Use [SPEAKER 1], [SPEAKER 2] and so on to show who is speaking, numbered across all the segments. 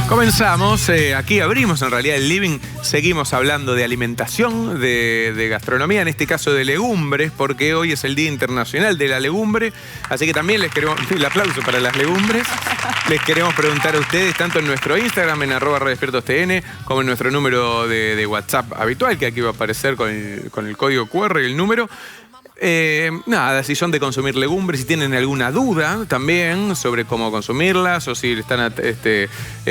[SPEAKER 1] Comenzamos, aquí abrimos en realidad el living, seguimos hablando de alimentación, de gastronomía, en este caso de legumbres, porque hoy es el Día Internacional de la Legumbre, así que también les queremos, el aplauso para las legumbres, les queremos preguntar a ustedes, tanto en nuestro Instagram, en @RadioDespiertosTN, como en nuestro número de WhatsApp habitual, que aquí va a aparecer con el código QR y el número. Nada, si son de consumir legumbres, si tienen alguna duda también sobre cómo consumirlas o si están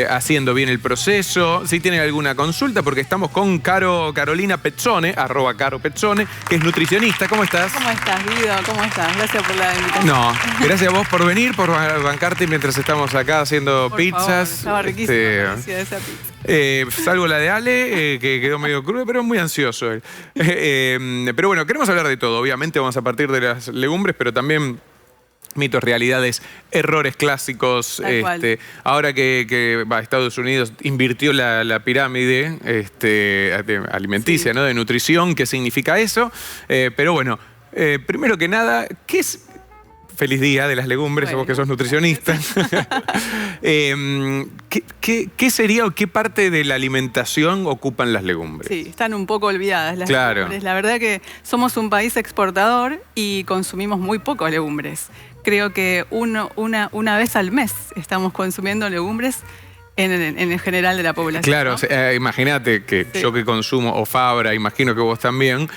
[SPEAKER 1] haciendo bien el proceso, si tienen alguna consulta, porque estamos con Carolina Pezzone, @CaroPezzone, que es nutricionista. ¿Cómo estás?
[SPEAKER 2] ¿Cómo estás, Guido? ¿Cómo estás? Gracias por la invitación.
[SPEAKER 1] No, gracias a vos por venir, por bancarte mientras estamos acá haendo
[SPEAKER 2] Por
[SPEAKER 1] pizzas.
[SPEAKER 2] favor, estaba riquísima esa pizza.
[SPEAKER 1] Salvo la de Ale, que quedó medio cruda, pero muy ansioso él. Pero bueno, queremos hablar de todo. Obviamente vamos a partir de las legumbres, pero también mitos, realidades, errores clásicos. Ahora que Estados Unidos invirtió la pirámide alimenticia,
[SPEAKER 2] Sí.
[SPEAKER 1] ¿no? De nutrición, ¿qué significa eso? Pero bueno, primero que nada, ¿qué es? Feliz día de las legumbres,
[SPEAKER 2] Bueno.
[SPEAKER 1] vos que sos nutricionista. ¿Qué sería o qué parte de la alimentación ocupan las legumbres?
[SPEAKER 2] Sí, están un poco olvidadas las
[SPEAKER 1] Claro.
[SPEAKER 2] legumbres. La verdad que somos un país exportador y consumimos muy poco legumbres. Creo que una vez al mes estamos consumiendo legumbres en el general de la población.
[SPEAKER 1] Claro,
[SPEAKER 2] ¿no?
[SPEAKER 1] imagínate que
[SPEAKER 2] Sí.
[SPEAKER 1] yo que consumo, o Fabra, imagino que vos también,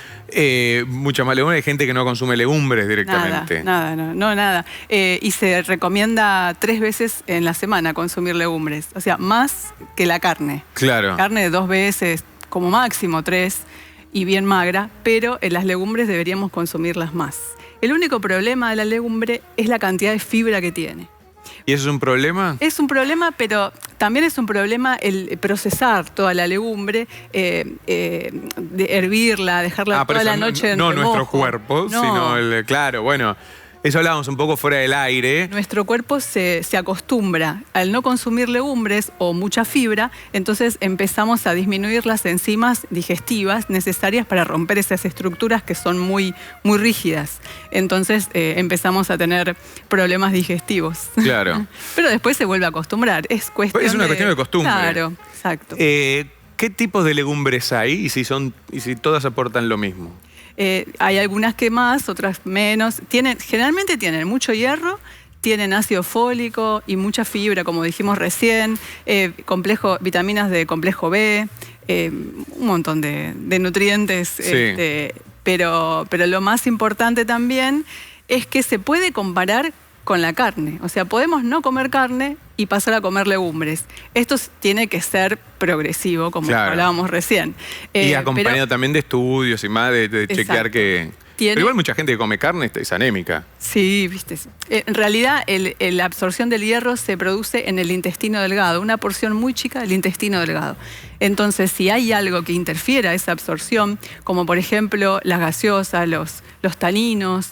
[SPEAKER 1] mucha más legumbres, hay gente que no consume legumbres directamente.
[SPEAKER 2] Nada. Y se recomienda 3 veces en la semana consumir legumbres. O sea, más que la carne.
[SPEAKER 1] Claro.
[SPEAKER 2] Carne 2 veces, como máximo 3, y bien magra, pero en las legumbres deberíamos consumirlas más. El único problema de la legumbre es la cantidad de fibra que tiene.
[SPEAKER 1] ¿Y eso es un problema?
[SPEAKER 2] Es un problema, pero también es un problema el procesar toda la legumbre, de hervirla, dejarla
[SPEAKER 1] pero
[SPEAKER 2] toda la
[SPEAKER 1] eso
[SPEAKER 2] noche en
[SPEAKER 1] no
[SPEAKER 2] remojo.
[SPEAKER 1] nuestro cuerpo,
[SPEAKER 2] No.
[SPEAKER 1] sino claro, bueno, eso hablábamos un poco fuera del aire.
[SPEAKER 2] Nuestro cuerpo se acostumbra al no consumir legumbres o mucha fibra, entonces empezamos a disminuir las enzimas digestivas necesarias para romper esas estructuras que son muy, muy rígidas. Entonces empezamos a tener problemas digestivos.
[SPEAKER 1] Claro.
[SPEAKER 2] Pero después se vuelve a acostumbrar. Es
[SPEAKER 1] una cuestión de costumbre.
[SPEAKER 2] Claro, exacto.
[SPEAKER 1] ¿Qué tipos de legumbres hay y si todas aportan lo mismo?
[SPEAKER 2] Hay algunas que más, otras menos. Generalmente tienen mucho hierro, tienen ácido fólico y mucha fibra, como dijimos recién, vitaminas de complejo B, un montón de nutrientes.
[SPEAKER 1] Sí.
[SPEAKER 2] Pero lo más importante también es que se puede comparar con la carne. O sea, podemos no comer carne y pasar a comer legumbres. Esto tiene que ser progresivo, como
[SPEAKER 1] Claro.
[SPEAKER 2] hablábamos recién.
[SPEAKER 1] Y acompañado también de estudios y más, de chequear que... Pero igual mucha gente que come carne es anémica.
[SPEAKER 2] Sí, viste. En realidad, la absorción del hierro se produce en el intestino delgado, una porción muy chica del intestino delgado. Entonces, si hay algo que interfiera esa absorción, como por ejemplo las gaseosas, los taninos,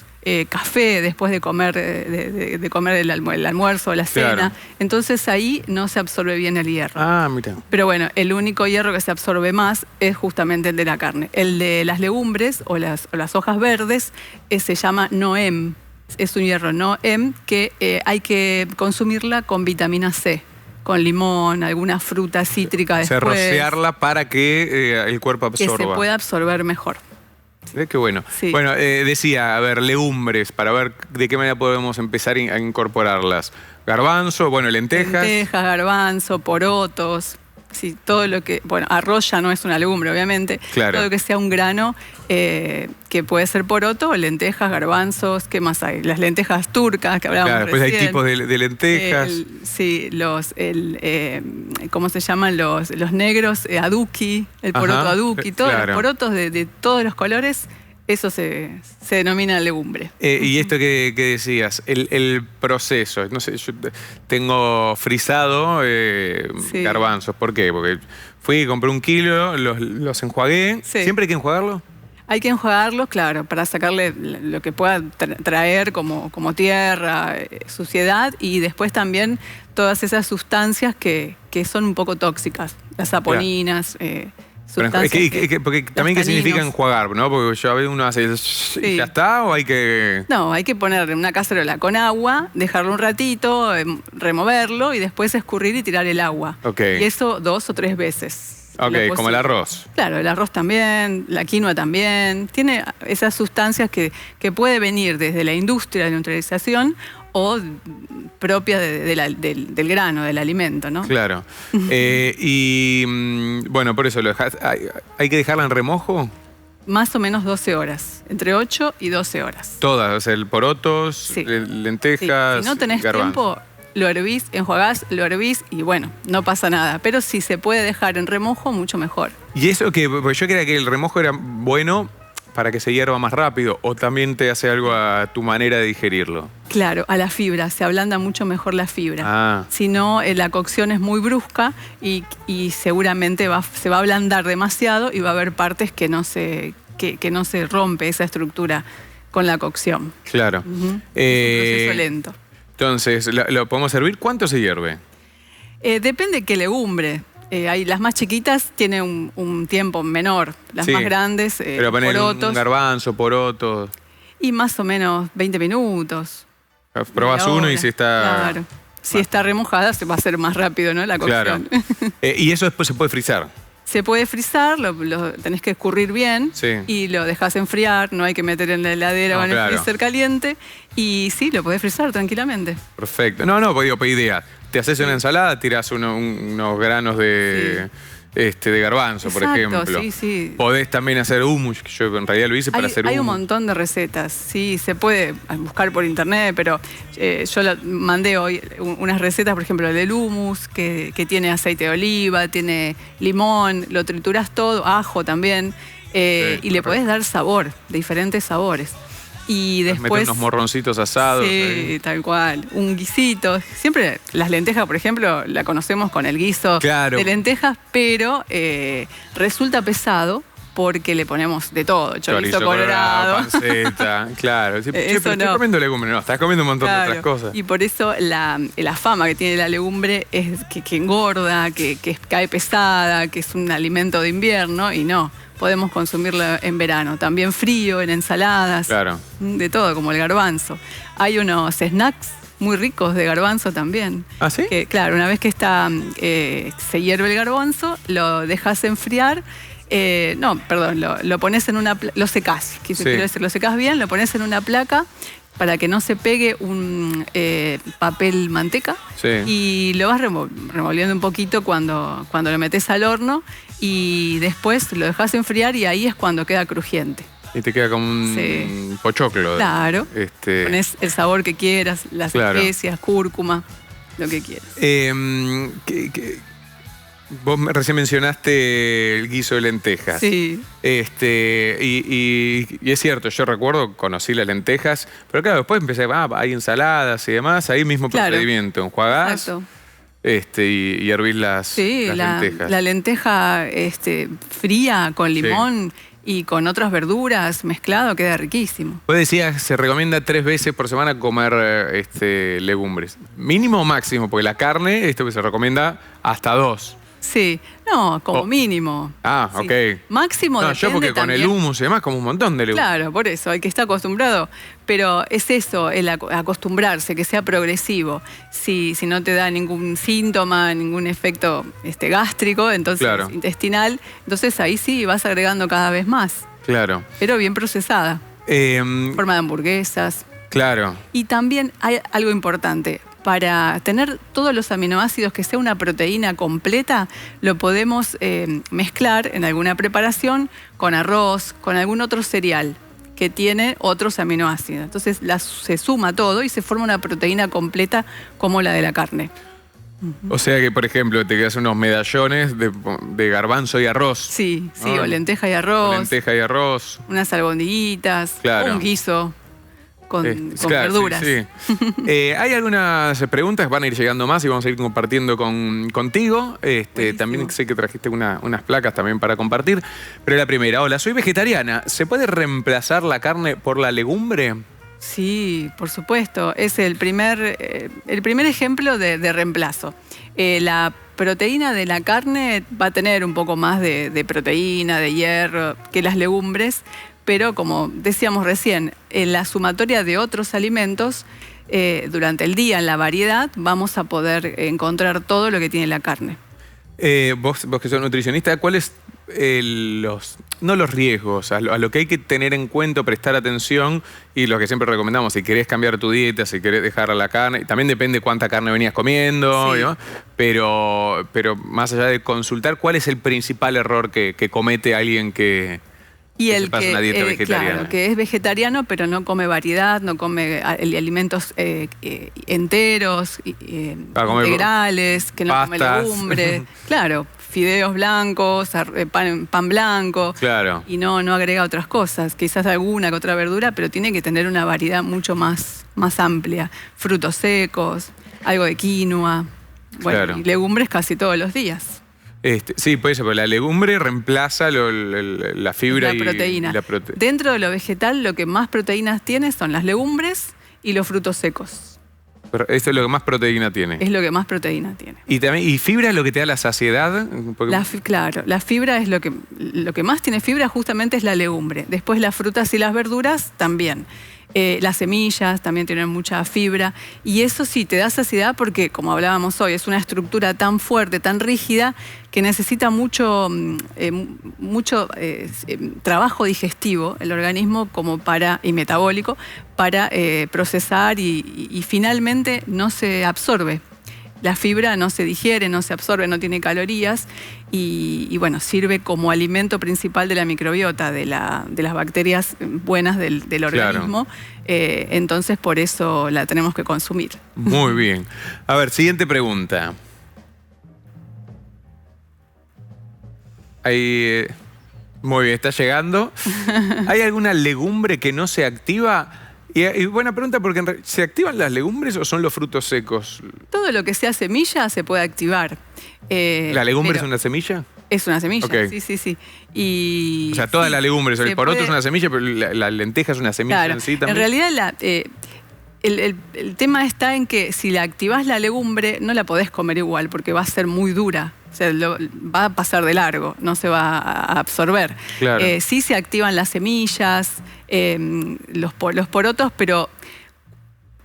[SPEAKER 2] café después de comer, de comer el almuerzo o la cena,
[SPEAKER 1] Claro.
[SPEAKER 2] Entonces ahí no se absorbe bien el hierro.
[SPEAKER 1] Ah, mira.
[SPEAKER 2] Pero bueno, el único hierro que se absorbe más es justamente el de la carne. El de las legumbres o las hojas verdes se llama NOEM. Es un hierro NOEM que hay que consumirla con vitamina C, con limón, alguna fruta cítrica después.
[SPEAKER 1] Rociarla para que el cuerpo absorba.
[SPEAKER 2] Que se pueda absorber mejor.
[SPEAKER 1] Qué bueno.
[SPEAKER 2] Sí.
[SPEAKER 1] Bueno, decía, a ver, legumbres, para ver de qué manera podemos empezar a incorporarlas. Garbanzo, bueno, lentejas.
[SPEAKER 2] Lentejas, garbanzo, porotos. Sí, todo lo que... Bueno, arroz ya no es una legumbre, obviamente.
[SPEAKER 1] Claro.
[SPEAKER 2] Todo lo que sea un grano, que puede ser poroto, lentejas, garbanzos. ¿Qué más hay? Las lentejas turcas, que hablábamos
[SPEAKER 1] Claro, después
[SPEAKER 2] recién.
[SPEAKER 1] hay tipos de lentejas.
[SPEAKER 2] Sí, ¿cómo se llaman? Los negros, aduki, el poroto
[SPEAKER 1] Ajá,
[SPEAKER 2] aduki. Todos
[SPEAKER 1] claro.
[SPEAKER 2] los porotos de todos los colores, eso se denomina legumbre.
[SPEAKER 1] Y esto que decías, el proceso, no sé, yo tengo frisado
[SPEAKER 2] Sí.
[SPEAKER 1] garbanzos. ¿Por qué? Porque fui y compré 1 kilo, los enjuagué.
[SPEAKER 2] Sí.
[SPEAKER 1] ¿Siempre hay que enjuagarlo?
[SPEAKER 2] Hay que enjuagarlos, claro, para sacarle lo que pueda traer como tierra, suciedad, y después también todas esas sustancias que son un poco tóxicas, las saponinas, sustancias
[SPEAKER 1] porque también qué significa enjuagar, ¿no? Porque yo a veces uno hace ¿ya está o hay que...?
[SPEAKER 2] No, hay que poner en una cacerola con agua, dejarlo un ratito, removerlo y después escurrir y tirar el agua.
[SPEAKER 1] Okay.
[SPEAKER 2] Y eso 2 o 3 veces.
[SPEAKER 1] Ok, como el arroz.
[SPEAKER 2] Claro, el arroz también, la quinoa también. Tiene esas sustancias que puede venir desde la industria de la industrialización o propia del grano, del alimento, ¿no?
[SPEAKER 1] Claro. Bueno, por eso, ¿hay que dejarla en remojo?
[SPEAKER 2] Más o menos 12 horas, entre 8 y 12 horas.
[SPEAKER 1] Todas, o sea, porotos, lentejas,
[SPEAKER 2] Si no tenés tiempo, lo hervís, enjuagás, lo hervís y bueno, no pasa nada. Pero si se puede dejar en remojo, mucho mejor.
[SPEAKER 1] Y eso porque yo creía que el remojo era bueno para que se hierva más rápido, o también te hace algo a tu manera de digerirlo.
[SPEAKER 2] Claro, a la fibra, se ablanda mucho mejor la fibra.
[SPEAKER 1] Ah.
[SPEAKER 2] Si no, la cocción es muy brusca y seguramente se va a ablandar demasiado y va a haber partes que no se rompe esa estructura con la cocción.
[SPEAKER 1] Claro.
[SPEAKER 2] Es un proceso lento.
[SPEAKER 1] Entonces, ¿lo podemos servir? ¿Cuánto se hierve?
[SPEAKER 2] Depende de qué legumbre. Las más chiquitas tienen un tiempo menor. Las más grandes,
[SPEAKER 1] pero poner
[SPEAKER 2] porotos.
[SPEAKER 1] Un garbanzo, porotos.
[SPEAKER 2] Y más o menos 20 minutos.
[SPEAKER 1] Probás uno y si está...
[SPEAKER 2] Claro. Si está remojada, se va a hacer más rápido, ¿no? La cocción.
[SPEAKER 1] Claro. Y eso después se puede frizar.
[SPEAKER 2] Se puede frizar, lo tenés que escurrir bien y lo dejás enfriar, no hay que meter en la heladera o en el freezer caliente. Y sí, lo podés frizar tranquilamente.
[SPEAKER 1] Perfecto. No, pues digo, idea. Te haces una ensalada, tirás unos granos de garbanzo, por ejemplo.
[SPEAKER 2] Sí.
[SPEAKER 1] Podés también hacer hummus, que yo en realidad lo hice para hacer hummus.
[SPEAKER 2] Hay un montón de recetas, sí, se puede buscar por internet, pero yo mandé hoy unas recetas, por ejemplo, del hummus, que tiene aceite de oliva, tiene limón, lo trituras todo, ajo también, y le podés dar sabor, diferentes sabores. Y después...
[SPEAKER 1] Meter unos morroncitos asados.
[SPEAKER 2] Sí, tal cual. Un guisito. Siempre las lentejas, por ejemplo, la conocemos con el guiso de lentejas, pero resulta pesado porque le ponemos de todo. Chorizo colorado.
[SPEAKER 1] Panceta, claro. Sí, pero
[SPEAKER 2] no.
[SPEAKER 1] Estoy comiendo legumbre. No, estás comiendo un montón de otras cosas.
[SPEAKER 2] Y por eso la fama que tiene la legumbre es que engorda, que cae pesada, que es un alimento de invierno y no. Podemos consumirlo en verano, también frío, en ensaladas, de todo, como el garbanzo. Hay unos snacks muy ricos de garbanzo también.
[SPEAKER 1] ¿Ah, sí?
[SPEAKER 2] Que, claro, una vez que se hierve el garbanzo, lo dejas enfriar. Lo pones en una lo secás, quiero decir, lo secás bien, lo pones en una placa para que no se pegue un papel manteca y lo vas revolviendo un poquito cuando lo metes al horno y después lo dejas enfriar y ahí es cuando queda crujiente.
[SPEAKER 1] Y te queda como un pochoclo.
[SPEAKER 2] Claro. Pones el sabor que quieras, las especias, cúrcuma, lo que quieras.
[SPEAKER 1] Vos recién mencionaste el guiso de lentejas.
[SPEAKER 2] Sí.
[SPEAKER 1] Y es cierto, yo recuerdo, conocí las lentejas, pero claro, después empecé, hay ensaladas y demás, ahí mismo procedimiento, enjuagás y hervís las lentejas. La
[SPEAKER 2] lenteja fría con limón y con otras verduras mezclado queda riquísimo.
[SPEAKER 1] Vos decías, se recomienda 3 veces por semana comer legumbres. ¿Mínimo o máximo? Porque la carne, se recomienda hasta 2.
[SPEAKER 2] Sí, no, como mínimo.
[SPEAKER 1] Ah, ok.
[SPEAKER 2] Máximo depende
[SPEAKER 1] yo porque
[SPEAKER 2] también.
[SPEAKER 1] Con el hummus y demás como un montón de legumbres.
[SPEAKER 2] Claro, por eso, hay que estar acostumbrado. Pero es eso, el acostumbrarse, que sea progresivo. Si no te da ningún síntoma, ningún efecto gástrico, entonces intestinal, entonces ahí sí vas agregando cada vez más.
[SPEAKER 1] Claro.
[SPEAKER 2] Pero bien procesada. En forma de hamburguesas.
[SPEAKER 1] Claro.
[SPEAKER 2] Y también hay algo importante. Para tener todos los aminoácidos, que sea una proteína completa, lo podemos mezclar en alguna preparación con arroz, con algún otro cereal que tiene otros aminoácidos. Entonces se suma todo y se forma una proteína completa como la de la carne.
[SPEAKER 1] O sea que, por ejemplo, te quedas unos medallones de garbanzo y arroz.
[SPEAKER 2] Sí, o lenteja y arroz.
[SPEAKER 1] O lenteja y arroz.
[SPEAKER 2] Unas albondiguitas, un guiso. Con verduras.
[SPEAKER 1] Sí. Hay algunas preguntas que van a ir llegando más y vamos a ir compartiendo contigo. También sé que trajiste unas placas también para compartir. Pero la primera, hola, soy vegetariana. ¿Se puede reemplazar la carne por la legumbre?
[SPEAKER 2] Sí, por supuesto. Es el primer ejemplo de reemplazo. La proteína de la carne va a tener un poco más de proteína, de hierro, que las legumbres, pero como decíamos recién, en la sumatoria de otros alimentos, durante el día, en la variedad, vamos a poder encontrar todo lo que tiene la carne.
[SPEAKER 1] Vos que sos nutricionista, ¿cuáles no los riesgos, a lo que hay que tener en cuenta, prestar atención, y lo que siempre recomendamos, si querés cambiar tu dieta, si querés dejar la carne, también depende cuánta carne venías comiendo,
[SPEAKER 2] Sí.
[SPEAKER 1] ¿no? Pero más allá de consultar, ¿cuál es el principal error que comete alguien que se pasa una dieta vegetariana?
[SPEAKER 2] Claro, que es vegetariano, pero no come variedad, no come alimentos enteros, integrales, que no come
[SPEAKER 1] pastas.
[SPEAKER 2] legumbres. Claro, fideos blancos, pan blanco.
[SPEAKER 1] Claro.
[SPEAKER 2] Y no agrega otras cosas, quizás alguna que otra verdura, pero tiene que tener una variedad mucho más amplia. Frutos secos, algo de quinoa, bueno,
[SPEAKER 1] Claro.
[SPEAKER 2] y legumbres casi todos los días.
[SPEAKER 1] Sí, puede ser, porque la legumbre reemplaza la fibra
[SPEAKER 2] La proteína.
[SPEAKER 1] y la proteína.
[SPEAKER 2] Dentro de lo vegetal, lo que más proteínas tiene son las legumbres y los frutos secos.
[SPEAKER 1] Pero esto es lo que más proteína tiene.
[SPEAKER 2] Es lo que más proteína tiene.
[SPEAKER 1] ¿Y fibra es lo que te da la saciedad? Porque-
[SPEAKER 2] Claro, la fibra es lo que más tiene fibra justamente es la legumbre. Después las frutas y las verduras también. Las semillas también tienen mucha fibra. Y eso sí, te da saciedad porque, como hablábamos hoy, es una estructura tan fuerte, tan rígida, que necesita mucho trabajo digestivo el organismo y metabólico para procesar y finalmente no se absorbe. La fibra no se digiere, no se absorbe, no tiene calorías y bueno, sirve como alimento principal de la microbiota, de las bacterias buenas del organismo. Entonces, por eso la tenemos que consumir.
[SPEAKER 1] Muy bien. A ver, siguiente pregunta. Muy bien, está llegando. ¿Hay alguna legumbre que no se activa? Y buena pregunta, porque ¿se activan las legumbres o son los frutos secos?
[SPEAKER 2] Todo lo que sea semilla se puede activar.
[SPEAKER 1] ¿La legumbre es
[SPEAKER 2] pero
[SPEAKER 1] una semilla?
[SPEAKER 2] Es una semilla,
[SPEAKER 1] Ok.
[SPEAKER 2] sí. Y
[SPEAKER 1] O sea, toda
[SPEAKER 2] sí,
[SPEAKER 1] la legumbre, el
[SPEAKER 2] se
[SPEAKER 1] poroto
[SPEAKER 2] puede-
[SPEAKER 1] es una semilla, pero la lenteja es una semilla
[SPEAKER 2] Claro,
[SPEAKER 1] en sí también.
[SPEAKER 2] en realidad el tema está en que si la activás la legumbre, no la podés comer igual, porque va a ser muy dura. O sea, va a pasar de largo, no se va a absorber.
[SPEAKER 1] Claro.
[SPEAKER 2] Sí se activan las semillas, los porotos, pero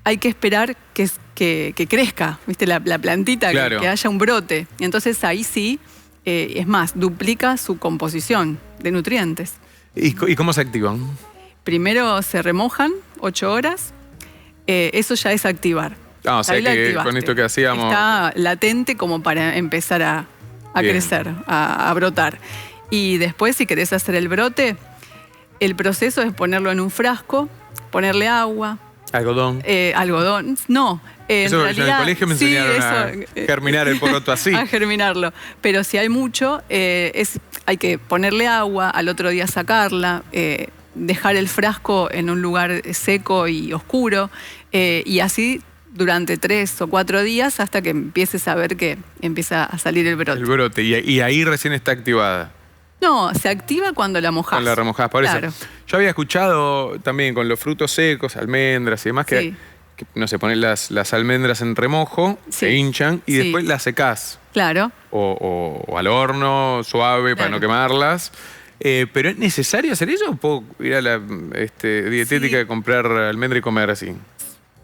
[SPEAKER 2] hay que esperar que crezca, ¿viste? La plantita,
[SPEAKER 1] Claro.
[SPEAKER 2] que haya un brote. Entonces ahí sí, es más, duplica su composición de nutrientes.
[SPEAKER 1] ¿Y cómo se activan?
[SPEAKER 2] Primero se remojan 8 horas, eso ya es activar.
[SPEAKER 1] O sea
[SPEAKER 2] Ahí la
[SPEAKER 1] que
[SPEAKER 2] activaste.
[SPEAKER 1] con esto que hacíamos...
[SPEAKER 2] Está latente como para empezar a
[SPEAKER 1] Bien.
[SPEAKER 2] crecer, a brotar. Y después, si querés hacer el brote, el proceso es ponerlo en un frasco, ponerle agua,
[SPEAKER 1] Algodón.
[SPEAKER 2] algodón. No, en
[SPEAKER 1] Eso,
[SPEAKER 2] realidad...
[SPEAKER 1] en el colegio me
[SPEAKER 2] sí,
[SPEAKER 1] enseñaron a germinar el poroto así.
[SPEAKER 2] A germinarlo. Pero si hay mucho, hay que ponerle agua, al otro día sacarla, dejar el frasco en un lugar seco y oscuro, y así durante 3 o 4 días hasta que empieces a ver que empieza a salir el brote.
[SPEAKER 1] El brote. Y ahí recién está activada.
[SPEAKER 2] No, se activa cuando la mojás.
[SPEAKER 1] Cuando la remojás. Por
[SPEAKER 2] Claro.
[SPEAKER 1] eso. Yo había escuchado también con los frutos secos, almendras y demás,
[SPEAKER 2] Sí.
[SPEAKER 1] que no sé, pones las almendras en remojo,
[SPEAKER 2] Sí.
[SPEAKER 1] se hinchan y
[SPEAKER 2] Sí.
[SPEAKER 1] después las secás.
[SPEAKER 2] Claro.
[SPEAKER 1] O al horno, suave, para
[SPEAKER 2] Claro.
[SPEAKER 1] no quemarlas. ¿Pero es necesario hacer eso o puedo ir a la dietética
[SPEAKER 2] Sí.
[SPEAKER 1] y comprar almendra y comer así?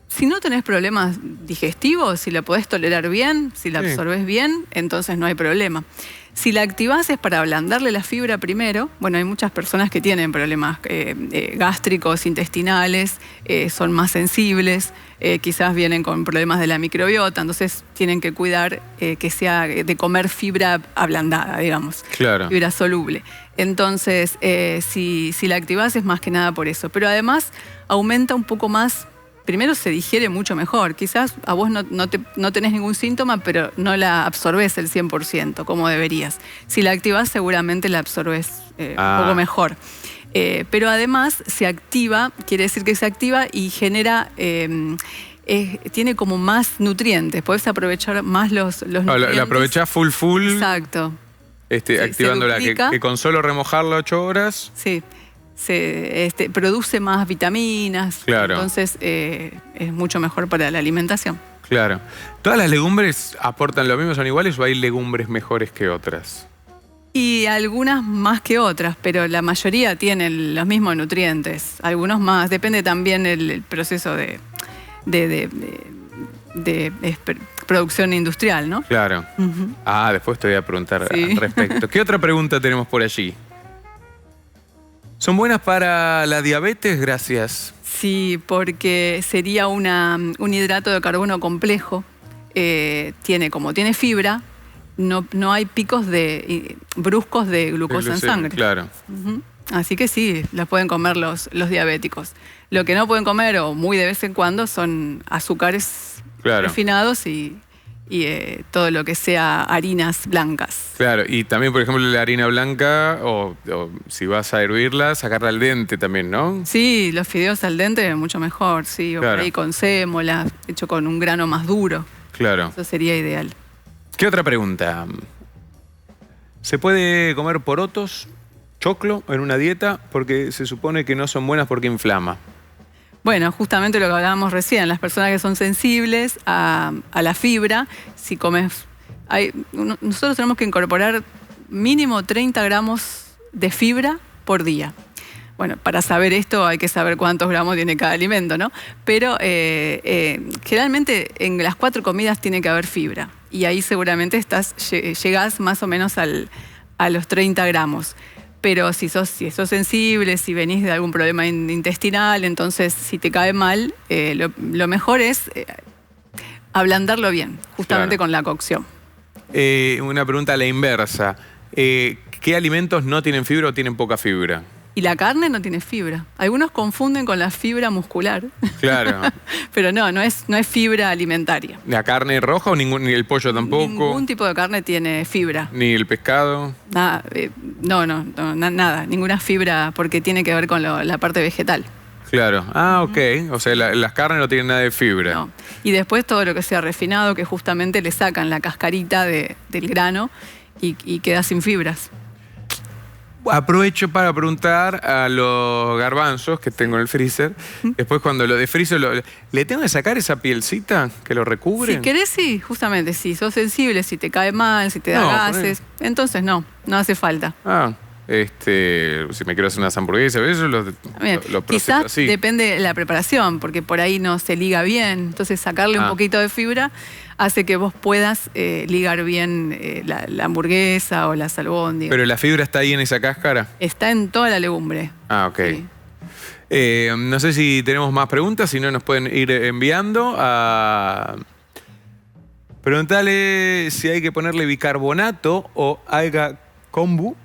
[SPEAKER 2] Si no tenés problemas digestivos, si la podés tolerar bien, si la
[SPEAKER 1] Sí.
[SPEAKER 2] absorbés bien, entonces no hay problema. Si la activás es para ablandarle la fibra primero. Bueno, hay muchas personas que tienen problemas gástricos, intestinales, son más sensibles, quizás vienen con problemas de la microbiota, entonces tienen que cuidar que sea de comer fibra ablandada, digamos,
[SPEAKER 1] Claro.
[SPEAKER 2] fibra soluble. Entonces, si la activás es más que nada por eso. Pero además aumenta un poco más. Primero se digiere mucho mejor. Quizás a vos no tenés ningún síntoma, pero no la absorbés el 100% como deberías. Si la activás, seguramente la absorbés un poco mejor. Pero además se activa, quiere decir que se activa y genera... tiene como más nutrientes. Podés aprovechar más los nutrientes.
[SPEAKER 1] La aprovechás full.
[SPEAKER 2] Exacto.
[SPEAKER 1] Activándola,
[SPEAKER 2] duplica.
[SPEAKER 1] que con solo remojarla 8 horas.
[SPEAKER 2] Sí. Produce más vitaminas.
[SPEAKER 1] Claro.
[SPEAKER 2] Entonces es mucho mejor para la alimentación.
[SPEAKER 1] Claro. ¿Todas las legumbres aportan lo mismo, son iguales o hay legumbres mejores que otras?
[SPEAKER 2] Y algunas más que otras, pero la mayoría tienen los mismos nutrientes. Algunos más, depende también el proceso de producción industrial, ¿no?
[SPEAKER 1] Claro. Después te voy a preguntar al respecto. ¿Qué otra pregunta tenemos por allí? ¿Son buenas para la diabetes? Gracias.
[SPEAKER 2] Sí, porque sería un hidrato de carbono complejo. Como tiene fibra, no hay picos bruscos de glucosa en sangre.
[SPEAKER 1] Claro.
[SPEAKER 2] Así que sí, las pueden comer los diabéticos. Lo que no pueden comer, o muy de vez en cuando, son azúcares refinados y todo lo que sea harinas blancas.
[SPEAKER 1] Claro, y también, por ejemplo, la harina blanca, o si vas a hervirla, sacarla al dente también, ¿no?
[SPEAKER 2] Sí, los fideos al dente mucho mejor, sí. O por ahí con sémola, hecho con un grano más duro.
[SPEAKER 1] Claro.
[SPEAKER 2] Eso sería ideal.
[SPEAKER 1] ¿Qué otra pregunta? ¿Se puede comer porotos, choclo en una dieta? Porque se supone que no son buenas porque inflama.
[SPEAKER 2] Bueno, justamente lo que hablábamos recién, las personas que son sensibles a la fibra, si comes... nosotros tenemos que incorporar mínimo 30 gramos de fibra por día. Bueno, para saber esto hay que saber cuántos gramos tiene cada alimento, ¿no? Pero generalmente en las 4 comidas tiene que haber fibra. Y ahí seguramente llegás más o menos a los 30 gramos. Pero si sos sensible, si venís de algún problema intestinal, entonces si te cae mal, lo mejor es ablandarlo bien, justamente con la cocción.
[SPEAKER 1] Una pregunta a la inversa. ¿Qué alimentos no tienen fibra o tienen poca fibra?
[SPEAKER 2] Y la carne no tiene fibra. Algunos confunden con la fibra muscular.
[SPEAKER 1] Claro.
[SPEAKER 2] Pero no es fibra alimentaria.
[SPEAKER 1] ¿La carne roja o ni el pollo tampoco?
[SPEAKER 2] Ningún tipo de carne tiene fibra.
[SPEAKER 1] ¿Ni el pescado?
[SPEAKER 2] Nada, nada. Ninguna fibra porque tiene que ver con la parte vegetal.
[SPEAKER 1] Claro. Ok. O sea, las carnes no tienen nada de fibra.
[SPEAKER 2] No. Y después todo lo que sea refinado, que justamente le sacan la cascarita del grano y queda sin fibras.
[SPEAKER 1] Aprovecho para preguntar a los garbanzos que tengo en el freezer. Después cuando lo desfrizo, ¿le tengo que sacar esa pielcita que lo recubre?
[SPEAKER 2] Si querés, sí, justamente. Si sos sensible, si te cae mal, si te da gases, entonces no hace falta.
[SPEAKER 1] Si me quiero hacer unas hamburguesas, eso lo proceso
[SPEAKER 2] quizás
[SPEAKER 1] así.
[SPEAKER 2] Depende de la preparación, porque por ahí no se liga bien. Entonces sacarle un poquito de fibra hace que vos puedas ligar bien la hamburguesa o las albóndigas.
[SPEAKER 1] ¿Pero la fibra está ahí en esa cáscara?
[SPEAKER 2] Está en toda la legumbre.
[SPEAKER 1] Ok.
[SPEAKER 2] Sí.
[SPEAKER 1] No sé si tenemos más preguntas, si no nos pueden ir enviando a... Preguntale si hay que ponerle bicarbonato o alga kombu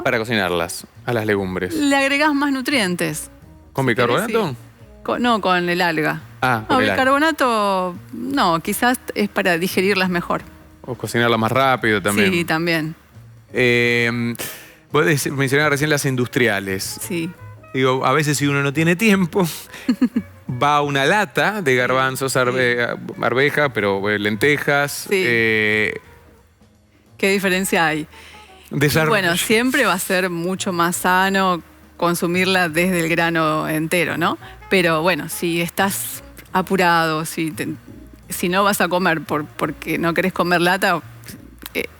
[SPEAKER 1] para cocinarlas a las legumbres.
[SPEAKER 2] Le agregás más nutrientes.
[SPEAKER 1] ¿Con bicarbonato?
[SPEAKER 2] Sí. No, con el alga.
[SPEAKER 1] Con el
[SPEAKER 2] bicarbonato no, quizás es para digerirlas mejor.
[SPEAKER 1] O cocinarlas más rápido también.
[SPEAKER 2] Sí, también.
[SPEAKER 1] Vos mencionabas recién las industriales.
[SPEAKER 2] Sí.
[SPEAKER 1] Digo, a veces si uno no tiene tiempo, va a una lata de garbanzos, arveja, pero lentejas.
[SPEAKER 2] Sí. ¿Qué diferencia hay? Bueno, siempre va a ser mucho más sano consumirla desde el grano entero, ¿no? Pero bueno, si estás apurado, si no vas a comer porque no querés comer lata,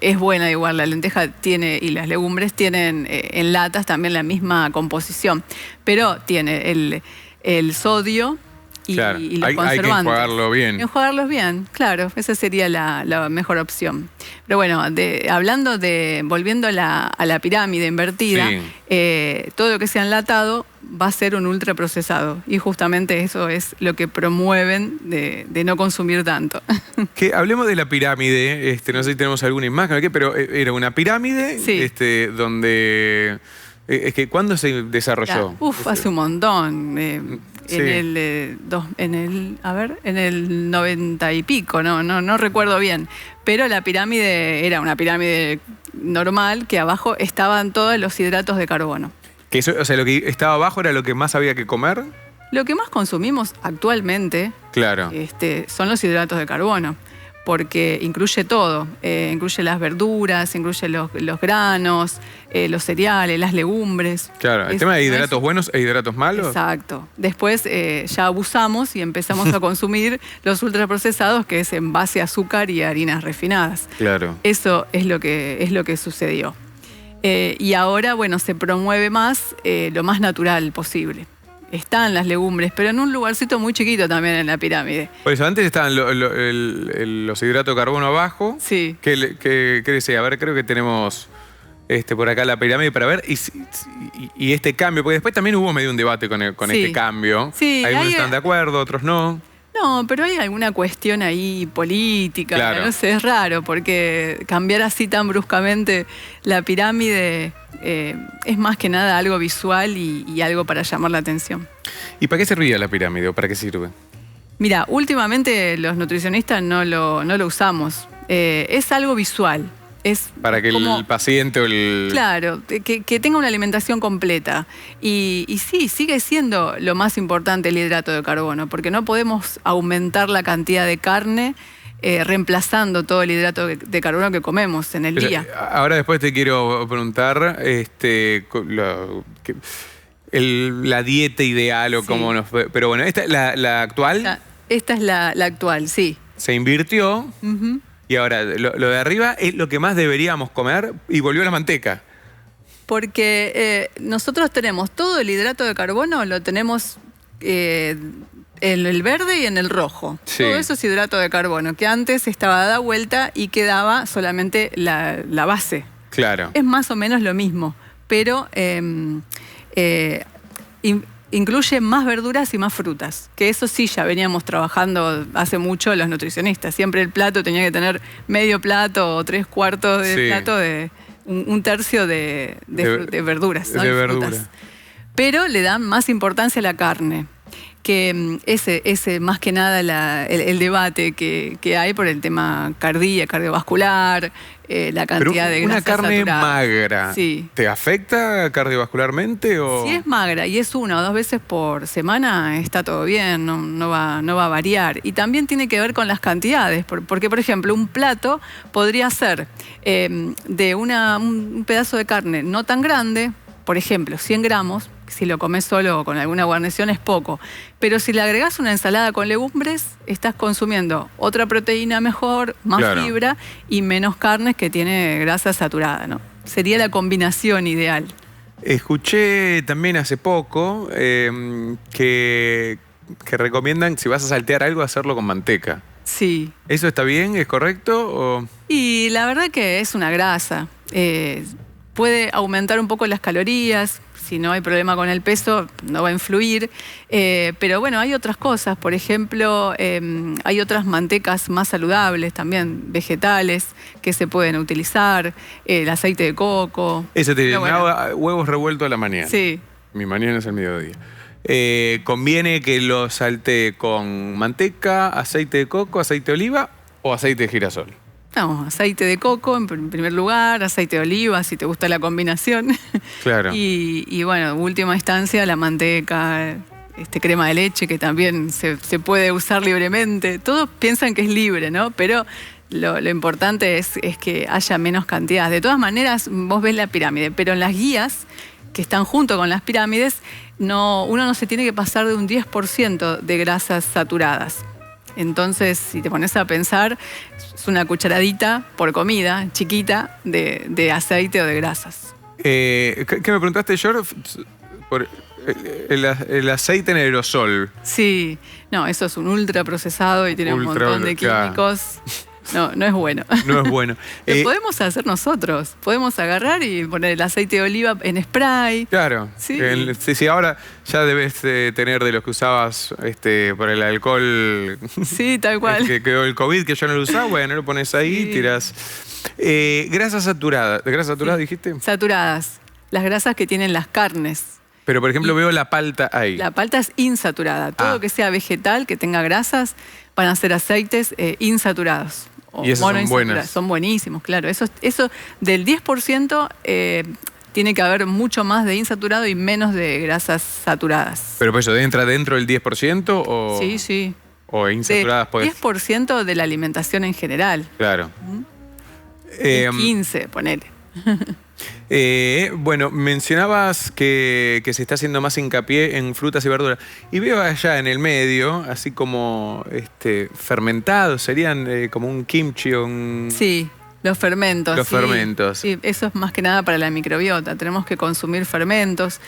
[SPEAKER 2] es buena igual. La lenteja y las legumbres tienen en latas también la misma composición, pero tiene el sodio y los conservantes.
[SPEAKER 1] Hay que enjuagarlo bien.
[SPEAKER 2] Enjuagarlos bien, claro. Esa sería la mejor opción. Pero bueno, volviendo a la pirámide invertida, todo lo que sea enlatado va a ser un ultraprocesado. Y justamente eso es lo que promueven de no consumir tanto.
[SPEAKER 1] Hablemos de la pirámide. No sé si tenemos alguna imagen, pero era una pirámide donde... ¿Cuándo se desarrolló?
[SPEAKER 2] Hace un montón. En el 90 y pico, no recuerdo bien. Pero la pirámide era una pirámide normal que abajo estaban todos los hidratos de carbono.
[SPEAKER 1] O sea, lo que estaba abajo era lo que más había que comer.
[SPEAKER 2] Lo que más consumimos actualmente son los hidratos de carbono. porque incluye todo, incluye las verduras, incluye los granos, los cereales, las legumbres.
[SPEAKER 1] Claro, el tema de hidratos buenos e hidratos malos.
[SPEAKER 2] Exacto. Después ya abusamos y empezamos a consumir los ultraprocesados, que es en base a azúcar y harinas refinadas.
[SPEAKER 1] Claro.
[SPEAKER 2] Eso es lo que sucedió. Y ahora, bueno, se promueve más lo más natural posible. Están las legumbres, pero en un lugarcito muy chiquito también en la pirámide.
[SPEAKER 1] Por eso, antes estaban los hidratos de carbono abajo.
[SPEAKER 2] Sí.
[SPEAKER 1] ¿Qué decía? A ver, creo que tenemos por acá la pirámide para ver. Y este cambio, porque después también hubo medio un debate con
[SPEAKER 2] Sí.
[SPEAKER 1] este cambio.
[SPEAKER 2] Sí,
[SPEAKER 1] Algunos están de acuerdo, otros no.
[SPEAKER 2] No, pero hay alguna cuestión ahí política,
[SPEAKER 1] Claro.
[SPEAKER 2] no sé, es raro, porque cambiar así tan bruscamente la pirámide es más que nada algo visual y algo para llamar la atención.
[SPEAKER 1] ¿Y para qué servía la pirámide o para qué sirve?
[SPEAKER 2] Mira, últimamente los nutricionistas no lo usamos. Es algo visual. Es
[SPEAKER 1] Para que
[SPEAKER 2] como,
[SPEAKER 1] el paciente o el...
[SPEAKER 2] Claro, que tenga una alimentación completa. Y sí, sigue siendo lo más importante el hidrato de carbono, porque no podemos aumentar la cantidad de carne reemplazando todo el hidrato de carbono que comemos en el día.
[SPEAKER 1] Ahora después te quiero preguntar la dieta ideal o
[SPEAKER 2] Sí.
[SPEAKER 1] cómo nos... Pero bueno, esta la actual
[SPEAKER 2] Esta es la actual, sí.
[SPEAKER 1] se invirtió.
[SPEAKER 2] Ujú.
[SPEAKER 1] Y ahora, lo de arriba es lo que más deberíamos comer y volvió la manteca.
[SPEAKER 2] Porque nosotros tenemos todo el hidrato de carbono, lo tenemos en el verde y en el rojo.
[SPEAKER 1] Sí.
[SPEAKER 2] Todo eso es hidrato de carbono, que antes estaba dada vuelta y quedaba solamente la base.
[SPEAKER 1] Claro.
[SPEAKER 2] Es más o menos lo mismo, pero incluye más verduras y más frutas, que eso sí ya veníamos trabajando hace mucho los nutricionistas. Siempre el plato tenía que tener medio plato o 3/4 de
[SPEAKER 1] Sí.
[SPEAKER 2] plato de un tercio de verduras, ¿no?
[SPEAKER 1] De
[SPEAKER 2] Y
[SPEAKER 1] verdura.
[SPEAKER 2] frutas. Pero le dan más importancia a la carne, que ese más que nada el debate que hay por el tema cardiovascular, la cantidad de grasa
[SPEAKER 1] una carne
[SPEAKER 2] saturada.
[SPEAKER 1] magra,
[SPEAKER 2] Sí.
[SPEAKER 1] ¿te afecta cardiovascularmente o...?
[SPEAKER 2] Si es magra y es 1 o 2 veces por semana, está todo bien, no va a variar. Y también tiene que ver con las cantidades, porque, por ejemplo, un plato podría ser de un pedazo de carne no tan grande, por ejemplo, 100 gramos, si lo comes solo o con alguna guarnición es poco. Pero si le agregás una ensalada con legumbres, estás consumiendo otra proteína mejor, más
[SPEAKER 1] Claro.
[SPEAKER 2] fibra y menos carnes que tiene grasa saturada, ¿no? Sería la combinación ideal.
[SPEAKER 1] Escuché también hace poco que recomiendan, si vas a saltear algo, hacerlo con manteca.
[SPEAKER 2] Sí.
[SPEAKER 1] ¿Eso está bien? ¿Es correcto? O...
[SPEAKER 2] Y la verdad que es una grasa. Puede aumentar un poco las calorías. Si no hay problema con el peso, no va a influir. Pero bueno, hay otras cosas. Por ejemplo, hay otras mantecas más saludables también, vegetales, que se pueden utilizar. El aceite de coco.
[SPEAKER 1] Eso te
[SPEAKER 2] Pero
[SPEAKER 1] me
[SPEAKER 2] bueno,
[SPEAKER 1] hago huevos revueltos a la mañana.
[SPEAKER 2] sí.
[SPEAKER 1] Mi mañana es el mediodía. ¿Conviene que lo salte con manteca, aceite de coco, aceite de oliva o aceite de girasol?
[SPEAKER 2] No, aceite de coco en primer lugar, aceite de oliva, si te gusta la combinación.
[SPEAKER 1] Claro.
[SPEAKER 2] Y bueno, última instancia, la manteca, crema de leche, que también se puede usar libremente. Todos piensan que es libre, ¿no? Pero lo importante es que haya menos cantidad. De todas maneras, vos ves la pirámide, pero en las guías que están junto con las pirámides, uno no se tiene que pasar de un 10% de grasas saturadas. Entonces, si te pones a pensar, es una cucharadita por comida chiquita de aceite o de grasas.
[SPEAKER 1] ¿Qué me preguntaste, George? Por el aceite en aerosol.
[SPEAKER 2] Sí, no, eso es un ultraprocesado y tiene un montón de
[SPEAKER 1] claro.
[SPEAKER 2] químicos. No es bueno.
[SPEAKER 1] No es bueno.
[SPEAKER 2] Lo podemos hacer nosotros. Podemos agarrar y poner el aceite de oliva en spray.
[SPEAKER 1] Claro.
[SPEAKER 2] Sí.
[SPEAKER 1] Sí, ahora ya debes tener de los que usabas por el alcohol.
[SPEAKER 2] Sí, tal cual.
[SPEAKER 1] Que quedó el COVID, que yo no lo usaba, bueno, lo pones ahí,
[SPEAKER 2] Sí.
[SPEAKER 1] tirás. Grasas saturadas. ¿De grasas saturadas
[SPEAKER 2] Sí.
[SPEAKER 1] dijiste?
[SPEAKER 2] Saturadas. Las grasas que tienen las carnes.
[SPEAKER 1] Pero, por ejemplo, veo la palta ahí.
[SPEAKER 2] La palta es insaturada. Todo lo que sea vegetal, que tenga grasas, van a ser aceites insaturados. O
[SPEAKER 1] Y esas son
[SPEAKER 2] monoinsaturados.
[SPEAKER 1] buenas.
[SPEAKER 2] Son buenísimos, claro. Eso del 10% tiene que haber mucho más de insaturado y menos de grasas saturadas.
[SPEAKER 1] Pero por eso, ¿entra dentro del 10% o...?
[SPEAKER 2] Sí, sí.
[SPEAKER 1] O insaturadas, pues.
[SPEAKER 2] 10% de la alimentación en general.
[SPEAKER 1] Claro.
[SPEAKER 2] 15, ponele.
[SPEAKER 1] Bueno, mencionabas que se está haciendo más hincapié en frutas y verduras. Y veo allá en el medio, así como fermentados, serían como un kimchi o un...
[SPEAKER 2] Sí, los fermentos.
[SPEAKER 1] Los fermentos.
[SPEAKER 2] Sí, eso es más que nada para la microbiota. Tenemos que consumir fermentos.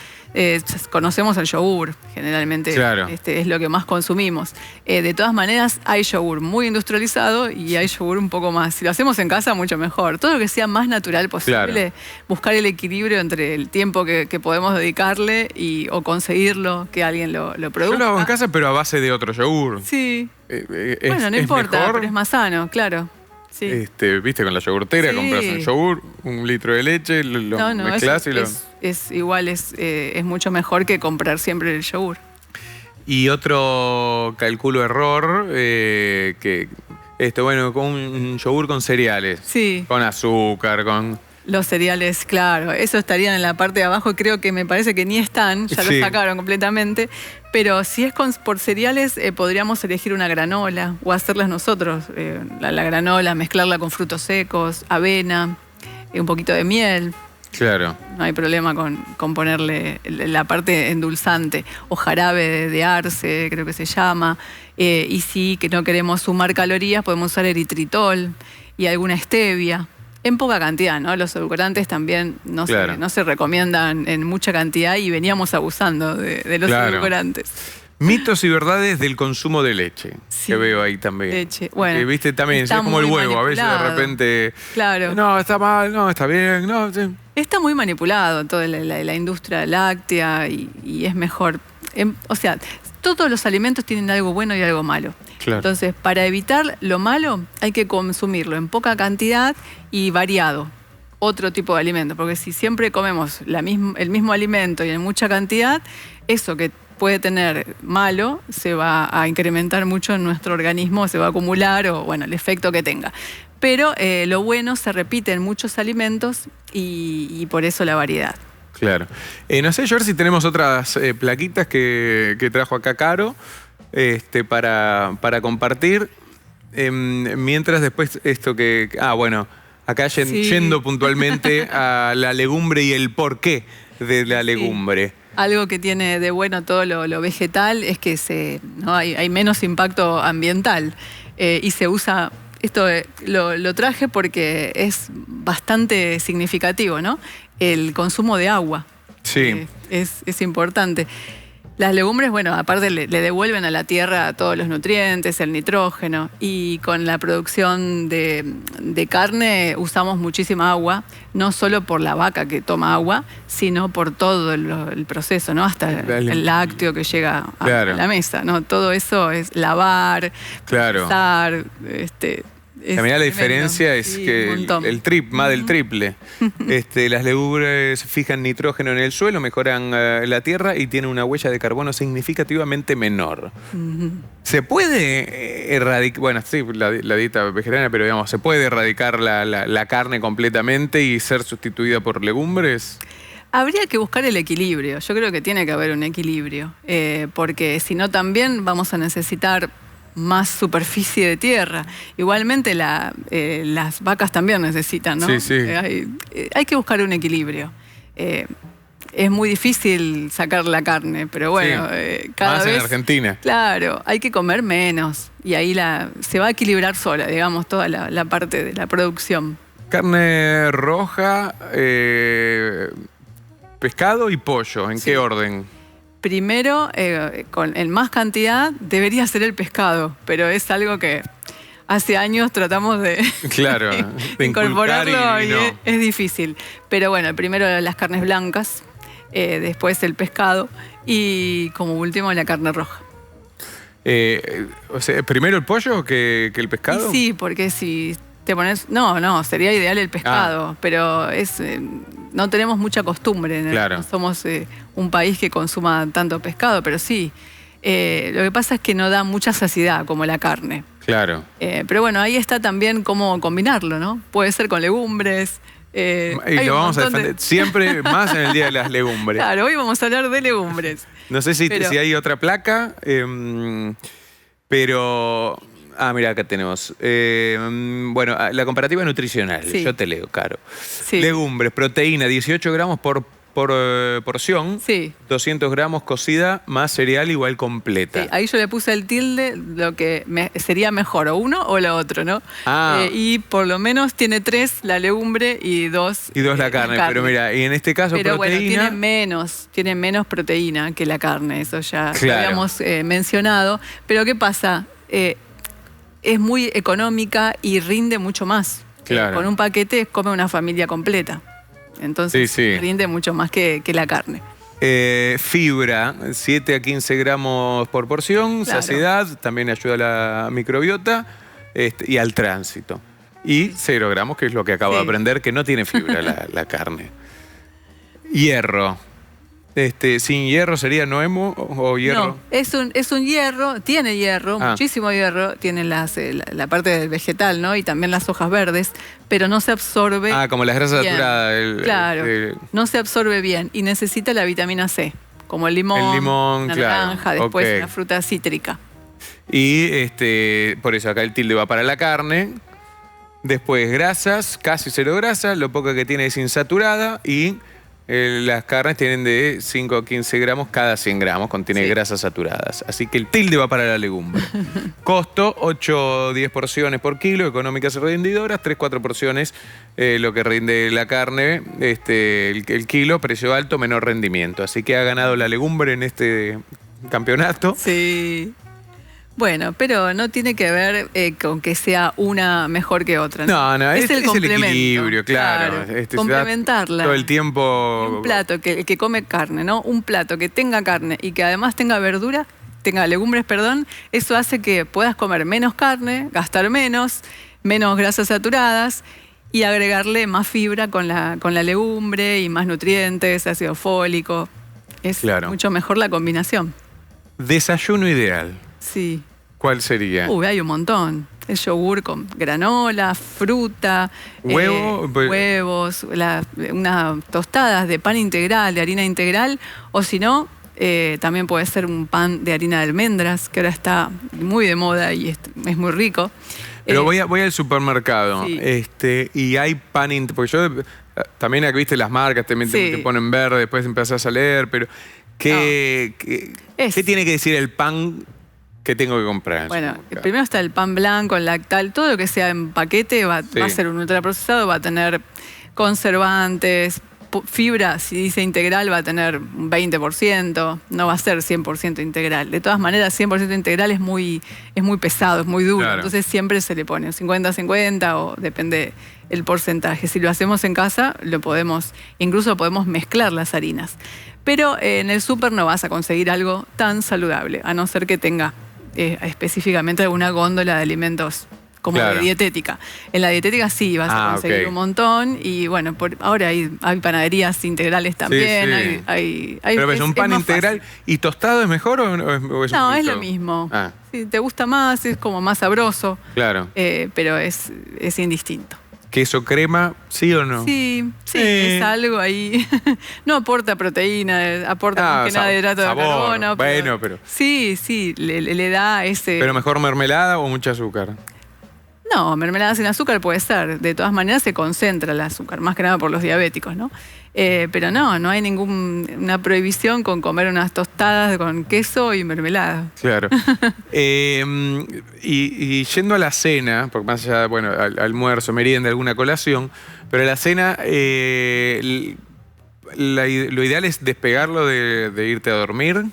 [SPEAKER 2] Conocemos el yogur, generalmente
[SPEAKER 1] claro.
[SPEAKER 2] Es lo que más consumimos. De todas maneras, hay yogur muy industrializado y hay yogur un poco más. Si lo hacemos en casa, mucho mejor. Todo lo que sea más natural posible, claro. Buscar el equilibrio entre el tiempo que podemos dedicarle o conseguirlo, que alguien lo produzca.
[SPEAKER 1] Yo lo hago en casa, pero a base de otro yogur.
[SPEAKER 2] Sí. Bueno, no importa,
[SPEAKER 1] mejor.
[SPEAKER 2] pero es más sano, claro. Sí.
[SPEAKER 1] Viste, con la yogurtera, sí. Compras un yogur, 1 litro de leche, lo mezclás y lo...
[SPEAKER 2] Es igual, es mucho mejor que comprar siempre el yogur.
[SPEAKER 1] Y otro calculo error, con un yogur con cereales.
[SPEAKER 2] Sí.
[SPEAKER 1] Con azúcar, con...
[SPEAKER 2] Los cereales, claro, eso estarían en la parte de abajo, creo que me parece que ni están, ya lo sacaron completamente. Pero si es por cereales, podríamos elegir una granola o hacerlas nosotros. La granola, mezclarla con frutos secos, avena, un poquito de miel.
[SPEAKER 1] Claro.
[SPEAKER 2] No hay problema con ponerle la parte endulzante. O jarabe de arce, creo que se llama. Y si que no queremos sumar calorías, podemos usar eritritol y alguna stevia. En poca cantidad, ¿no? Los edulcorantes también no se recomiendan en mucha cantidad y veníamos abusando de los edulcorantes.
[SPEAKER 1] Mitos y verdades del consumo de leche, que veo ahí también.
[SPEAKER 2] Leche, bueno.
[SPEAKER 1] Viste, también, es como el huevo, a veces de repente...
[SPEAKER 2] Claro.
[SPEAKER 1] No, está mal, no, está bien, no... Sí.
[SPEAKER 2] Está muy manipulado toda la industria láctea y es mejor... o sea, todos los alimentos tienen algo bueno y algo malo. Claro. Entonces, para evitar lo malo, hay que consumirlo en poca cantidad y variado. Otro tipo de alimento, porque si siempre comemos el mismo alimento y en mucha cantidad, eso que puede tener malo se va a incrementar mucho en nuestro organismo, se va a acumular o, bueno, el efecto que tenga. Pero lo bueno se repite en muchos alimentos y por eso la variedad.
[SPEAKER 1] Claro. No sé, George, si tenemos otras plaquitas que trajo acá Caro para compartir. Mientras después esto que... bueno, acá yendo puntualmente a la legumbre y el porqué de la legumbre.
[SPEAKER 2] Algo que tiene de bueno todo lo vegetal es que hay menos impacto ambiental y se usa... Esto lo traje porque es bastante significativo, ¿no? El consumo de agua.
[SPEAKER 1] Sí.
[SPEAKER 2] Es importante. Las legumbres, bueno, aparte le devuelven a la tierra todos los nutrientes, el nitrógeno, y con la producción de carne usamos muchísima agua, no solo por la vaca que toma agua, sino por todo el proceso, ¿no? Hasta el lácteo que llega a la mesa, ¿no? Todo eso es lavar, procesar,
[SPEAKER 1] También la diferencia es que más del triple. Las legumbres fijan nitrógeno en el suelo, mejoran la tierra y tienen una huella de carbono significativamente menor. ¿Se puede erradicar, bueno, sí, la dieta vegetariana, pero digamos, ¿se puede erradicar la carne completamente y ser sustituida por legumbres?
[SPEAKER 2] Habría que buscar el equilibrio. Yo creo que tiene que haber un equilibrio, porque si no también vamos a necesitar más superficie de tierra. Igualmente las vacas también necesitan, ¿no?
[SPEAKER 1] Sí.
[SPEAKER 2] Hay que buscar un equilibrio. Es muy difícil sacar la carne, pero bueno, cada
[SPEAKER 1] más
[SPEAKER 2] vez...
[SPEAKER 1] en Argentina.
[SPEAKER 2] Claro, hay que comer menos y ahí se va a equilibrar sola, digamos, toda la parte de la producción.
[SPEAKER 1] Carne roja, pescado y pollo, ¿en qué orden?
[SPEAKER 2] Primero, en más cantidad, debería ser el pescado, pero es algo que hace años tratamos de incorporarlo y no. Es difícil. Pero bueno, primero las carnes blancas, después el pescado y como último la carne roja.
[SPEAKER 1] O sea, ¿primero el pollo que el pescado?
[SPEAKER 2] Y sí, porque si te pones... No, sería ideal el pescado, pero no tenemos mucha costumbre. No somos un país que consuma tanto pescado, pero sí. Lo que pasa es que no da mucha saciedad como la carne.
[SPEAKER 1] Claro.
[SPEAKER 2] Pero bueno, ahí está también cómo combinarlo, ¿no? Puede ser con legumbres.
[SPEAKER 1] Y lo vamos a defender siempre más en el Día de las Legumbres.
[SPEAKER 2] Claro, hoy vamos a hablar de legumbres.
[SPEAKER 1] No sé si hay otra placa, Pero... mira, acá tenemos. Bueno, la comparativa nutricional.
[SPEAKER 2] Sí.
[SPEAKER 1] Yo te leo, Caro.
[SPEAKER 2] Sí.
[SPEAKER 1] Legumbres, proteína, 18 gramos por porción.
[SPEAKER 2] Sí.
[SPEAKER 1] 200 gramos cocida más cereal igual completa.
[SPEAKER 2] Sí, ahí yo le puse el tilde, lo que sería mejor, o uno o lo otro, ¿no? Y por lo menos tiene 3 la legumbre y 2
[SPEAKER 1] la carne. Pero mira, y en este caso
[SPEAKER 2] pero
[SPEAKER 1] proteína...
[SPEAKER 2] bueno, tiene menos proteína que la carne, eso ya
[SPEAKER 1] Claro.
[SPEAKER 2] lo habíamos mencionado. Pero ¿qué pasa? Es muy económica y rinde mucho más.
[SPEAKER 1] Claro.
[SPEAKER 2] Con un paquete come una familia completa. Entonces
[SPEAKER 1] Sí.
[SPEAKER 2] rinde mucho más que la carne.
[SPEAKER 1] Fibra, 7 a 15 gramos por porción,
[SPEAKER 2] Claro.
[SPEAKER 1] saciedad, también ayuda a la microbiota y al tránsito. Y 0 gramos, que es lo que acabo de
[SPEAKER 2] Sí.
[SPEAKER 1] aprender, que no tiene fibra la carne. Hierro. Sin hierro sería no hemo o hierro.
[SPEAKER 2] No, es un hierro, tiene hierro, muchísimo hierro, tiene la parte del vegetal, ¿no? Y también las hojas verdes, pero no se absorbe.
[SPEAKER 1] Como las grasas
[SPEAKER 2] bien.
[SPEAKER 1] saturadas.
[SPEAKER 2] Claro, no se absorbe bien y necesita la vitamina C, como el limón, la
[SPEAKER 1] claro.
[SPEAKER 2] naranja, después
[SPEAKER 1] Ok.
[SPEAKER 2] la fruta cítrica.
[SPEAKER 1] Y por eso acá el tilde va para la carne. Después grasas, casi 0 grasa, lo poco que tiene es insaturada y las carnes tienen de 5 a 15 gramos cada 100 gramos, contiene
[SPEAKER 2] Sí.
[SPEAKER 1] grasas saturadas. Así que el tilde va para la legumbre. Costo, 8 o 10 porciones por kilo, económicas y rendidoras, 3-4 porciones lo que rinde la carne, el kilo, precio alto, menor rendimiento. Así que ha ganado la legumbre en este campeonato.
[SPEAKER 2] Sí. Bueno, pero no tiene que ver con que sea una mejor que otra.
[SPEAKER 1] No,
[SPEAKER 2] es el complemento.
[SPEAKER 1] equilibrio, claro.
[SPEAKER 2] Complementarla.
[SPEAKER 1] Todo el tiempo...
[SPEAKER 2] Un plato que come carne, ¿no? Un plato que tenga carne y que además tenga verdura, tenga legumbres, perdón, eso hace que puedas comer menos carne, gastar menos grasas saturadas y agregarle más fibra con la legumbre y más nutrientes, ácido fólico. Es mucho mejor la combinación.
[SPEAKER 1] Desayuno ideal.
[SPEAKER 2] Sí.
[SPEAKER 1] ¿Cuál sería?
[SPEAKER 2] Hay un montón. El yogur con granola, fruta, huevos, unas tostadas de pan integral, de harina integral, o si no, también puede ser un pan de harina de almendras, que ahora está muy de moda y es muy rico.
[SPEAKER 1] Pero voy al supermercado,
[SPEAKER 2] sí.
[SPEAKER 1] Y hay pan integral, porque yo también aquí viste las marcas, te ponen verde, después empezás a leer, pero ¿qué tiene que decir el pan que tengo que comprar?
[SPEAKER 2] Bueno, primero está el pan blanco, el lactal, todo lo que sea en paquete va a ser un ultraprocesado, va a tener conservantes, fibra, si dice integral, va a tener un 20%, no va a ser 100% integral. De todas maneras, 100% integral es muy pesado, es muy duro, claro. Entonces siempre se le pone 50-50 o depende el porcentaje. Si lo hacemos en casa, incluso podemos mezclar las harinas. Pero en el súper no vas a conseguir algo tan saludable, a no ser que tenga específicamente alguna góndola de alimentos como de dietética. En la dietética sí vas a conseguir un montón y bueno, ahora hay panaderías integrales también.
[SPEAKER 1] Sí. Pero es un pan integral fácil. ¿Y tostado es mejor o es
[SPEAKER 2] No, es lo mismo. Si te gusta más, es como más sabroso.
[SPEAKER 1] Claro.
[SPEAKER 2] Pero es indistinto.
[SPEAKER 1] ¿Queso crema, sí o no?
[SPEAKER 2] Sí, es algo ahí. No aporta proteína, aporta más que nada de hidrato de carbono.
[SPEAKER 1] Pero...
[SPEAKER 2] Sí, le da ese...
[SPEAKER 1] ¿Pero mejor mermelada o mucho azúcar?
[SPEAKER 2] No, mermelada sin azúcar puede ser. De todas maneras se concentra el azúcar, más que nada por los diabéticos, ¿no? Pero no hay ninguna prohibición con comer unas tostadas con queso y mermelada.
[SPEAKER 1] Claro. Y yendo a la cena, porque más allá, al almuerzo, merienda, alguna colación, pero a la cena lo ideal es despegarlo de irte a dormir.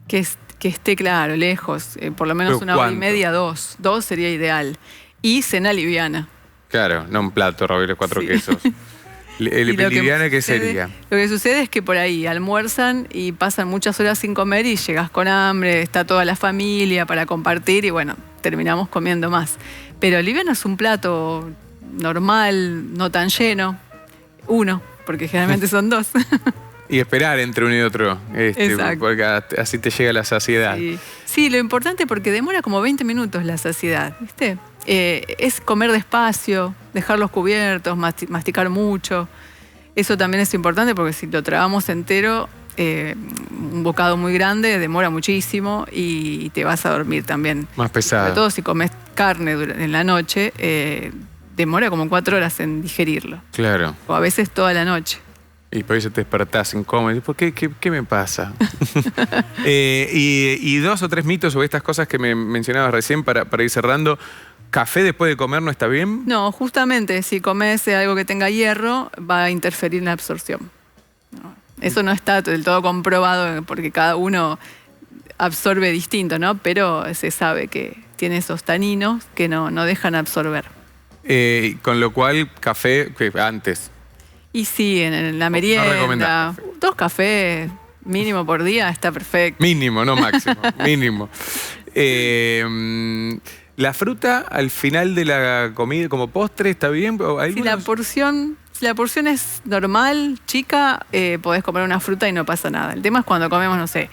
[SPEAKER 2] Que esté claro, lejos, por lo menos una hora y media, 2 sería ideal. Y cena liviana.
[SPEAKER 1] Claro, no un plato, ravioles 4 quesos. ¿Liviana qué sería?
[SPEAKER 2] Lo que sucede es que por ahí almuerzan y pasan muchas horas sin comer y llegas con hambre, está toda la familia para compartir y bueno, terminamos comiendo más. Pero liviano es un plato normal, no tan lleno. Uno, porque generalmente son 2.
[SPEAKER 1] Y esperar entre uno y otro, porque así te llega la saciedad.
[SPEAKER 2] Sí, lo importante porque demora como 20 minutos la saciedad, ¿viste? Es comer despacio, dejar los cubiertos, masticar mucho. Eso también es importante porque si lo tragamos entero, un bocado muy grande demora muchísimo y te vas a dormir también.
[SPEAKER 1] Más pesado.
[SPEAKER 2] Sobre todo si comes carne en la noche, demora como 4 horas en digerirlo.
[SPEAKER 1] Claro.
[SPEAKER 2] O a veces toda la noche.
[SPEAKER 1] Y por eso te despertás incómodo. ¿Por qué? ¿Qué me pasa? y 2 o 3 mitos sobre estas cosas que me mencionabas recién para ir cerrando. ¿Café después de comer no está bien?
[SPEAKER 2] No, justamente si comes algo que tenga hierro, va a interferir en la absorción. No, eso no está del todo comprobado porque cada uno absorbe distinto, ¿no? Pero se sabe que tiene esos taninos que no dejan absorber.
[SPEAKER 1] Con lo cual, café antes.
[SPEAKER 2] Y sí, en la merienda, 2 cafés mínimo por día está perfecto.
[SPEAKER 1] Mínimo, no máximo, mínimo. ¿La fruta al final de la comida como postre está bien?
[SPEAKER 2] Si la porción es normal, chica, podés comer una fruta y no pasa nada. El tema es cuando comemos, no sé,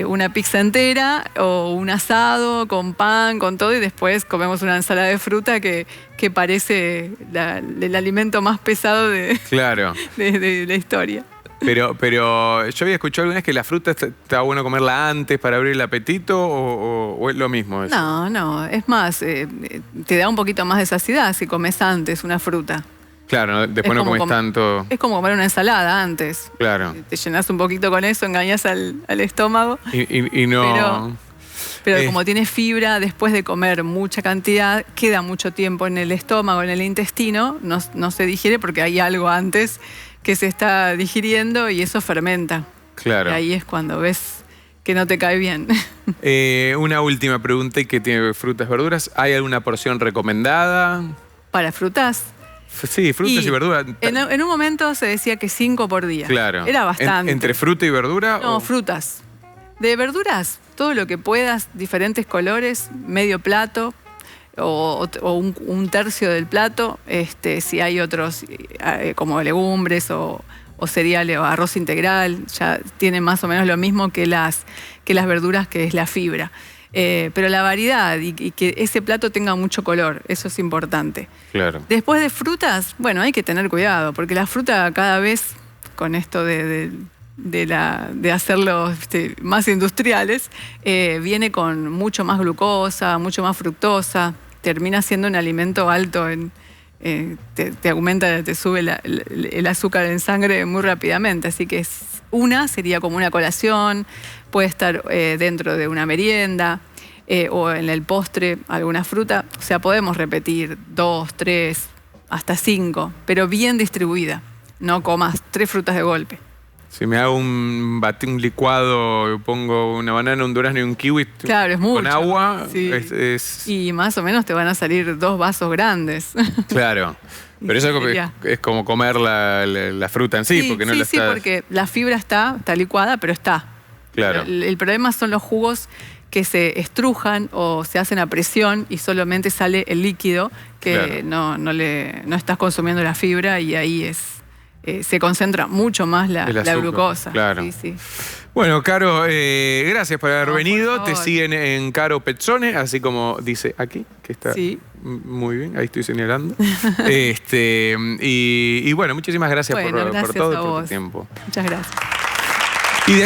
[SPEAKER 2] una pizza entera o un asado con pan, con todo, y después comemos una ensalada de fruta que parece el alimento más pesado de la historia.
[SPEAKER 1] Pero yo había escuchado alguna vez que la fruta está bueno comerla antes para abrir el apetito o es lo mismo eso.
[SPEAKER 2] No, es más, te da un poquito más de saciedad si comes antes una fruta.
[SPEAKER 1] Claro, después no comes tanto.
[SPEAKER 2] Es como comer una ensalada antes.
[SPEAKER 1] Claro.
[SPEAKER 2] Te llenas un poquito con eso, engañas al estómago.
[SPEAKER 1] Y no.
[SPEAKER 2] Pero como tiene fibra, después de comer mucha cantidad, queda mucho tiempo en el estómago, en el intestino, no se digiere porque hay algo antes que se está digiriendo y eso fermenta.
[SPEAKER 1] Claro.
[SPEAKER 2] Y ahí es cuando ves que no te cae bien.
[SPEAKER 1] Una última pregunta que tiene frutas, verduras. ¿Hay alguna porción recomendada?
[SPEAKER 2] ¿Para frutas?
[SPEAKER 1] Sí, frutas y verduras.
[SPEAKER 2] En un momento se decía que 5 por día.
[SPEAKER 1] Claro.
[SPEAKER 2] Era bastante.
[SPEAKER 1] ¿Entre fruta y verdura?
[SPEAKER 2] No, frutas. De verduras, todo lo que puedas, diferentes colores, medio plato o un tercio del plato. Si hay otros como legumbres o cereales o arroz integral, ya tienen más o menos lo mismo que las verduras, que es la fibra. Pero la variedad y que ese plato tenga mucho color, eso es importante.
[SPEAKER 1] Claro.
[SPEAKER 2] Después de frutas, bueno, hay que tener cuidado, porque la fruta cada vez, con esto de hacerlos más industriales, viene con mucho más glucosa, mucho más fructosa, termina siendo un alimento alto te aumenta, te sube el azúcar en sangre muy rápidamente, así que sería como una colación, puede estar dentro de una merienda o en el postre alguna fruta, o sea, podemos repetir 2, 3, hasta 5, pero bien distribuida, no comas 3 frutas de golpe.
[SPEAKER 1] Si me hago un licuado, pongo una banana, un durazno y un kiwi,
[SPEAKER 2] claro, es mucho,
[SPEAKER 1] con agua,
[SPEAKER 2] sí. Y más o menos te van a salir 2 vasos grandes. Claro,
[SPEAKER 1] pero eso es como comer la fruta en sí, porque no la está...
[SPEAKER 2] Sí, porque la fibra está licuada, pero está.
[SPEAKER 1] Claro.
[SPEAKER 2] El problema son los jugos que se estrujan o se hacen a presión y solamente sale el líquido que claro, no estás consumiendo la fibra y ahí se concentra mucho más la glucosa.
[SPEAKER 1] Claro.
[SPEAKER 2] Sí, sí.
[SPEAKER 1] Bueno, Caro, gracias por haber venido. Te siguen en Caro Pezzone, así como dice aquí, que está muy bien, ahí estoy señalando. Y bueno, muchísimas gracias por todo, por tu tiempo.
[SPEAKER 2] Muchas gracias.